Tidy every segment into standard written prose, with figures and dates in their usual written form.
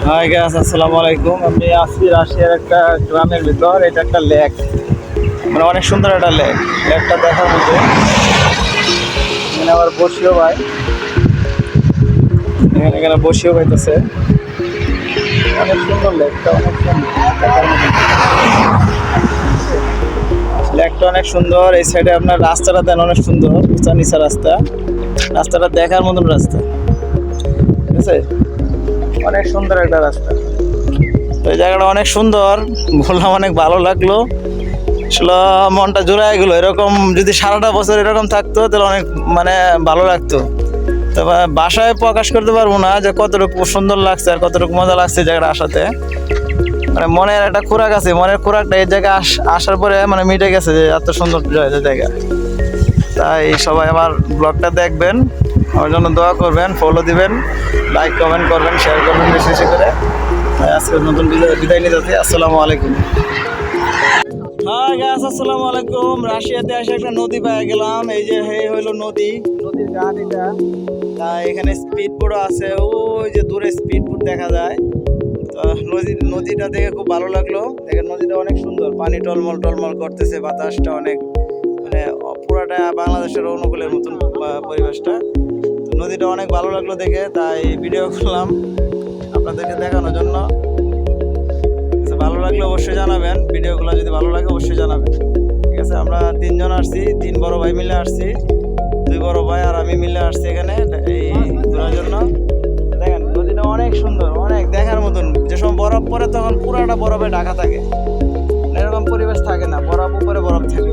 Hi guys, আসসালামু আলাইকুম। আমি আছি রাশিয়ার একটা গ্রামের ভিতর। এটা একটা লেক, মানে অনেক সুন্দর একটা লেক। লেকটা দেখার মধ্যে এখানে আবার বসিও ভাই, এখানে বসিও পাইতেছে। অনেক সুন্দর লেকটা, অনেক সুন্দর দেখার মধ্যে। লেকটা অনেক সুন্দর। এই সাইডে আপনার রাস্তাটা দেন অনেক সুন্দর, উঁচা নিচা রাস্তা। রাস্তাটা দেখার মতন রাস্তা, ঠিক আছে? অনেক সুন্দর একটা রাস্তা। তো এই জায়গাটা অনেক সুন্দর, বললাম অনেক ভালো লাগলো। আসলে মনটা জোড়ায় গেলো। এরকম যদি সারাটা বছর এরকম থাকতো তাহলে অনেক মানে ভালো লাগতো। তবে বাসায় প্রকাশ করতে পারবো না যে কতটুকু সুন্দর লাগছে আর কতটুকু মজা লাগছে জায়গাটা আসাতে। মানে মনের একটা খোরাক আছে, মনের খোরাকটা এই জায়গায় আসার পরে মানে মিটে গেছে যে এত সুন্দর জায়গা। তাই সবাই আমার ব্লগটা দেখবেন, আমার জন্য দোয়া করবেন, ফলো দিবেন, লাইক কমেন্ট করবেন, শেয়ার করবেন বেশি বেশি করে। আজকে নতুন বিদায় নিতে যাচ্ছি। আসসালামু আলাইকুম। হ্যাঁ গাছ, আসসালামু আলাইকুম। রাশিয়াতে এসে একটা নদী পেয়ে গেলাম। এই যে হইলো নদীর ঘাট এটা। তাই এখানে স্পিড বোটও আছে, ওই যে দূরে স্পিড বোট দেখা যায়। তো নদীটা দেখে খুব ভালো লাগলো। দেখেন নদীটা অনেক সুন্দর, পানি টলমল টলমল করতেছে, বাতাসটা অনেক মানে পুরাটা বাংলাদেশের অনুকূলের মতন পরিবেশটা। তো নদীটা অনেক ভালো লাগলো দেখে, তাই ভিডিও করলাম আপনাদেরকে দেখানোর জন্য। ভালো লাগলে অবশ্যই জানাবেন, ভিডিওগুলো যদি ভালো লাগে অবশ্যই জানাবেন, ঠিক আছে? আমরা 3 জন আসছি, 3 বড় ভাই মিলে আসছি, 2 বড় ভাই আর আমি মিলে আসছি এখানে এই ঘোরার জন্য। দেখেন নদীটা অনেক সুন্দর, অনেক দেখার মতন। যে সময় বরফ পড়ে তখন পুরাটা বরফে ঢাকা থাকে, এরকম পরিবেশ থাকে না, বরফ উপরে বরফ থাকে,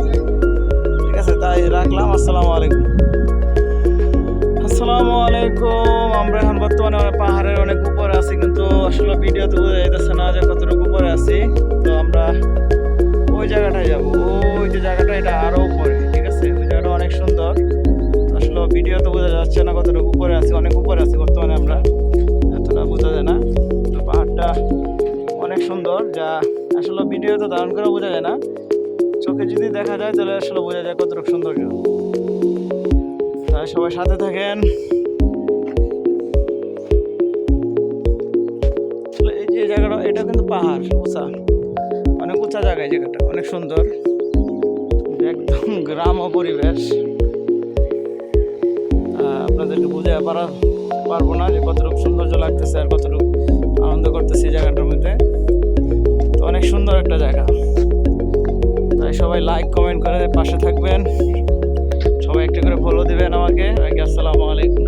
ঠিক আছে? তাই রাখলাম। আসসালামু আলাইকুম। আসসালামু আলাইকুম। আমরা এখন বর্তমানে পাহাড়ের অনেক উপরে আছি, কিন্তু আসলে ভিডিওতে বোঝা যাইতেছে না যে কতটুকু উপরে আছি। তো আমরা ওই জায়গাটায় যাবো, ওই যে জায়গাটা, এটা আরো উপরে, ঠিক আছে? ওই জায়গাটা অনেক সুন্দর। আসলে ভিডিওতে বোঝা যাচ্ছে না কতটুকু উপরে আছি, অনেক উপরে আছি বর্তমানে আমরা, এতটা বোঝা যায় না। তো পাহাড়টা অনেক সুন্দর, যা আসলে ভিডিওতে ধারণ করে বোঝা যায় না। চোখে যদি দেখা যায় তাহলে আসলে বোঝা যায় কতটুকু সৌন্দর্য। তাই সবাই সাথে থাকেন। এই যে জায়গাটা, এটা কিন্তু পাহাড়, উঁচা, অনেক উঁচা জায়গায়। জায়গাটা অনেক সুন্দর, একদম গ্রাম্য পরিবেশ। আপনাদেরকে বুঝে পারবো না যে কতটুকু সৌন্দর্য লাগতেছে আর কতটুকু আনন্দ করতেছি এই জায়গাটার মধ্যে। তো অনেক সুন্দর একটা জায়গা। তাই সবাই লাইক কমেন্ট করে পাশে থাকবেন, সবাই একটা করে ফলো দিবেন আমাকে। আসসালামু আলাইকুম।